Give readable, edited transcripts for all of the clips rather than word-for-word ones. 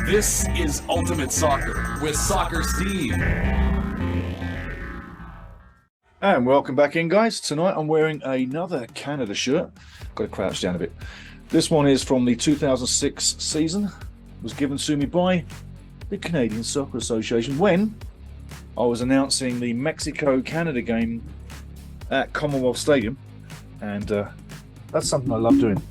This is Ultimate Soccer with Soccer Steve. And welcome back in, guys. Tonight I'm wearing another Canada shirt. Got to crouch down a bit. This one is from the 2006 season. It was given to me by the Canadian Soccer Association when I was announcing the Mexico-Canada game at Commonwealth Stadium. And that's something I love doing.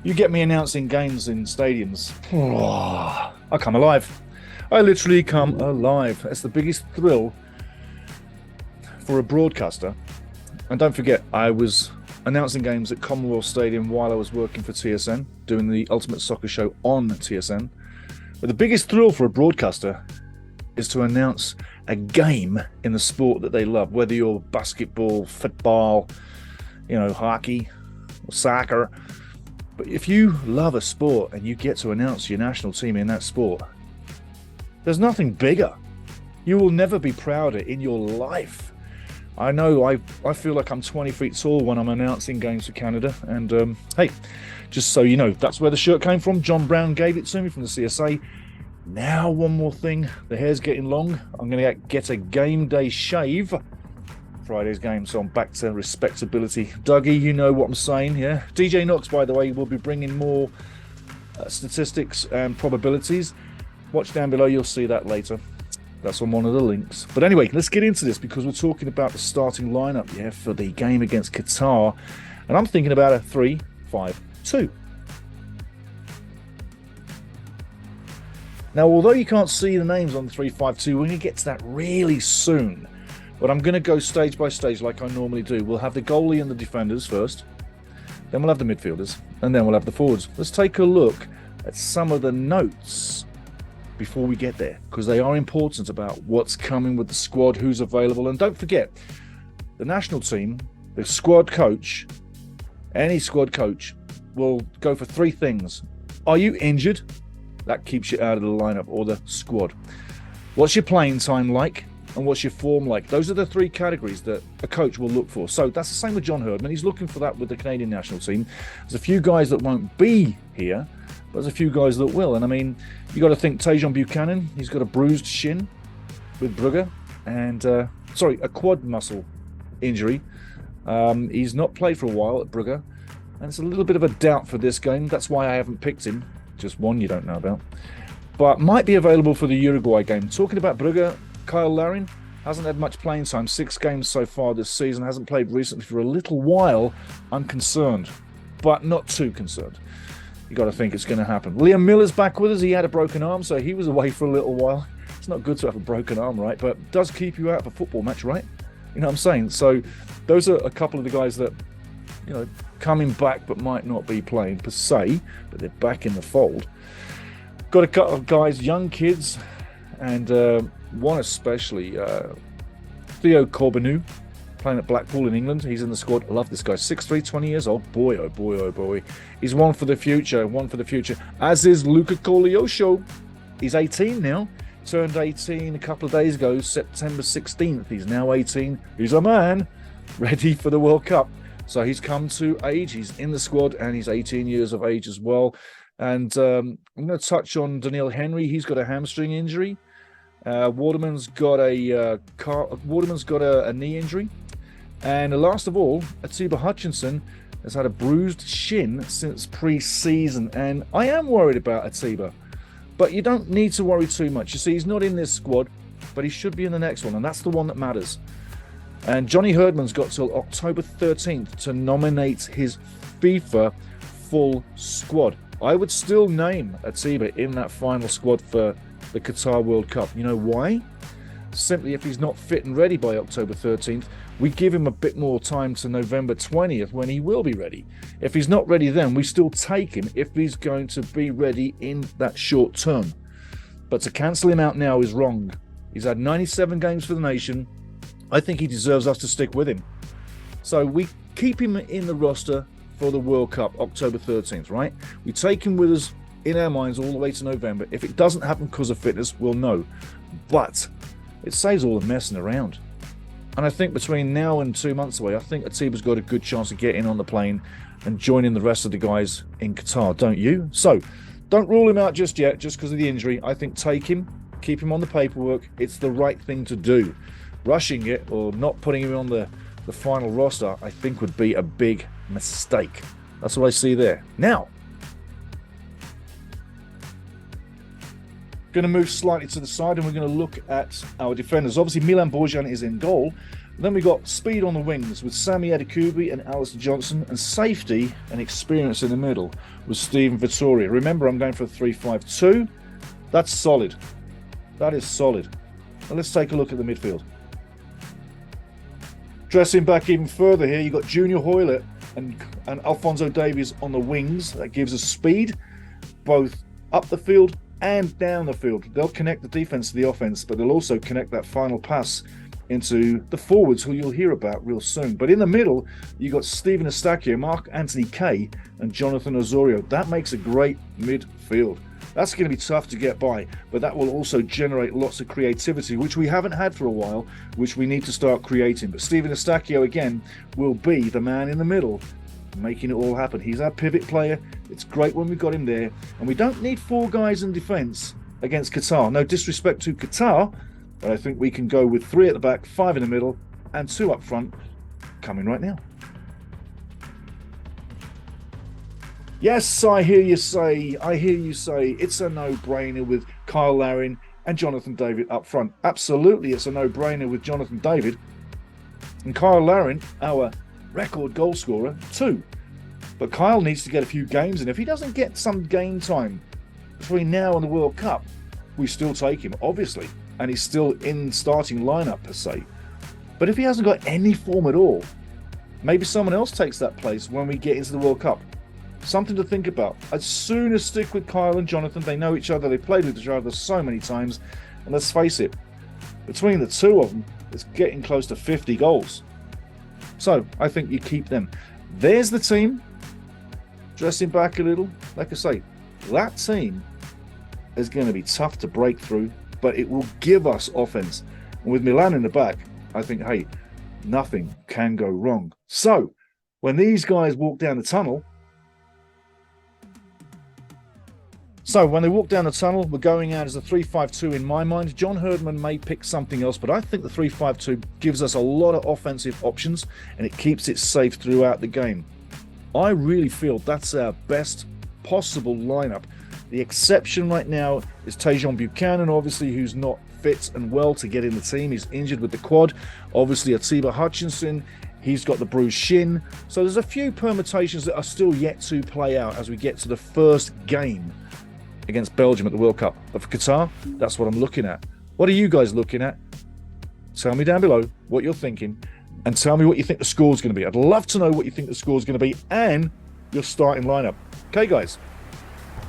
You get me announcing games in stadiums, I come alive. I literally come alive. That's the biggest thrill for a broadcaster. And don't forget, I was announcing games at Commonwealth Stadium while I was working for TSN, doing the Ultimate Soccer Show on TSN. But the biggest thrill for a broadcaster is to announce a game in the sport that they love, whether you're basketball, football, hockey, or soccer. But if you love a sport and you get to announce your national team in that sport, there's nothing bigger. You will never be prouder in your life. I know I feel like I'm 20 feet tall when I'm announcing games for Canada. And hey, just so you know, that's where the shirt came from. John Brown gave it to me from the CSA. Now, one more thing. The hair's getting long. I'm going to get a game day shave. Friday's game, so I'm back to respectability. Dougie, you know what I'm saying, yeah? DJ KNOX, by the way, will be bringing more statistics and probabilities. Watch down below, you'll see that later. That's on one of the links. But anyway, let's get into this because we're talking about the starting lineup, yeah, for the game against Qatar. And I'm thinking about a 3-5-2. Now, although you can't see the names on the 3-5-2, we're going to get to that really soon. But I'm going to go stage by stage like I normally do. We'll have the goalie and the defenders first. Then we'll have the midfielders. And then we'll have the forwards. Let's take a look at some of the notes before we get there, because they are important about what's coming with the squad, who's available. And don't forget, the national team, the squad coach, any squad coach will go for three things. Are you injured? That keeps you out of the lineup or the squad. What's your playing time like? And what's your form like? Those are the three categories that a coach will look for. So that's the same with John Herdman. He's looking for that with the Canadian national team. There's a few guys that won't be here, but there's a few guys that will. And I mean, you got to think Tajon Buchanan. He's got a bruised shin with Brugge and a quad muscle injury. He's not played for a while at Brugge, and it's a little bit of a doubt for this game. That's why I haven't picked him. Just one you don't know about, but might be available for the Uruguay game. Talking about Brugge, Kyle Larin hasn't had much playing time, 6 games so far this season, hasn't played recently for a little while. I'm concerned, but not too concerned. You got to think it's going to happen. Liam Miller's back with us. He had a broken arm, so he was away for a little while. It's not good to have a broken arm, right? But it does keep you out of a football match, right? You know what I'm saying? So those are a couple of the guys that, coming back but might not be playing per se, but they're back in the fold. Got a couple of guys, young kids, and one especially, Theo Corbeanu, playing at Blackpool in England. He's in the squad. I love this guy. 6'3", 20 years old. Boy, oh boy, oh boy. He's one for the future, as is Luca Koleosho. He's 18 now. Turned 18 a couple of days ago, September 16th. He's now 18. He's a man, ready for the World Cup. So he's come to age. He's in the squad, and he's 18 years of age as well. And I'm going to touch on Daniil Henry. He's got a hamstring injury. Waterman's got a knee injury, and last of all, Atiba Hutchinson has had a bruised shin since pre-season, and I am worried about Atiba, but you don't need to worry too much. You see, he's not in this squad, but he should be in the next one, and that's the one that matters. And Johnny Herdman's got till October 13th to nominate his FIFA full squad. I would still name Atiba in that final squad for the Qatar World Cup. You know why? Simply, if he's not fit and ready by October 13th, we give him a bit more time to November 20th when he will be ready. If he's not ready then, we still take him if he's going to be ready in that short term. But to cancel him out now is wrong. He's had 97 games for the nation. I think he deserves us to stick with him. So we keep him in the roster for the World Cup, October 13th, right? We take him with us in our minds all the way to November. If it doesn't happen because of fitness, we'll know. But it saves all the messing around. And I think between now and 2 months away, I think Atiba's got a good chance of getting on the plane and joining the rest of the guys in Qatar, don't you? So Don't rule him out just yet, just because of the injury. I think take him, keep him on the paperwork. It's the right thing to do. Rushing it or not putting him on the final roster, I think would be a big mistake. That's what I see there. Now, going to move slightly to the side and we're going to look at our defenders. Obviously, Milan Borjan is in goal. Then we got speed on the wings with Sami Adekubi and Alistair Johnson, and safety and experience in the middle with Steven Vittoria. Remember, I'm going for a 3-5-2. That's solid. That is solid. Now let's take a look at the midfield. Dressing back even further here, you've got Junior Hoylett and Alphonso Davies on the wings. That gives us speed, both up the field and down the field. They'll connect the defense to the offense, but they'll also connect that final pass into the forwards, who you'll hear about real soon. But in the middle, you've got Steven Eustachio, Mark Anthony Kaye, and Jonathan Osorio. That makes a great midfield. That's going to be tough to get by, but that will also generate lots of creativity, which we haven't had for a while, which we need to start creating. But Steven Eustachio, again, will be the man in the middle, making it all happen. He's our pivot player. It's great when we've got him there. And we don't need 4 guys in defence against Qatar. No disrespect to Qatar, but I think we can go with 3 at the back, 5 in the middle, and 2 up front, coming right now. Yes, I hear you say, it's a no-brainer with Kyle Larin and Jonathan David up front. Absolutely, it's a no-brainer with Jonathan David. And Kyle Larin, our record goal scorer, too. But Kyle needs to get a few games, and if he doesn't get some game time between now and the World Cup, we still take him, obviously. And he's still in starting lineup per se. But if he hasn't got any form at all, maybe someone else takes that place when we get into the World Cup. Something to think about. I'd sooner stick with Kyle and Jonathan. They know each other. They've played with each other so many times. And let's face it, between the two of them, it's getting close to 50 goals. So I think you keep them. There's the team. Dressing back a little. Like I say, that team is going to be tough to break through, but it will give us offense. And with Milan in the back, I think, hey, nothing can go wrong. So when these guys walk down the tunnel, we're going out as a 3-5-2 in my mind. John Herdman may pick something else, but I think the 3-5-2 gives us a lot of offensive options and it keeps it safe throughout the game. I really feel that's our best possible lineup. The exception right now is Tajon Buchanan, obviously, who's not fit and well to get in the team. He's injured with the quad. Obviously, Atiba Hutchinson, he's got the bruised shin. So there's a few permutations that are still yet to play out as we get to the first game against Belgium at the World Cup. But for Qatar, that's what I'm looking at. What are you guys looking at? Tell me down below what you're thinking and tell me what you think the score's going to be. I'd love to know what you think the score's going to be and your starting lineup. Okay, guys.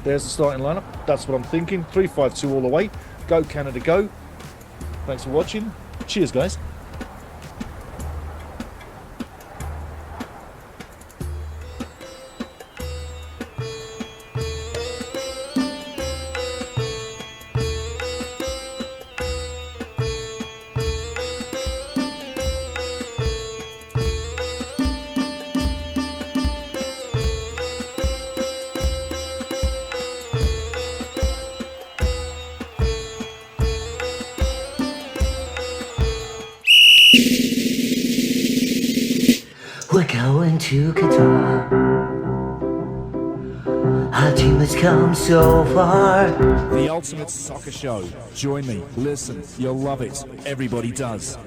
There's the starting lineup. That's what I'm thinking. 3-5-2 all the way. Go Canada, go. Thanks for watching. Cheers, guys. We're going to Qatar. Our team has come so far. The ultimate soccer show. Join me, listen, you'll love it. Everybody does.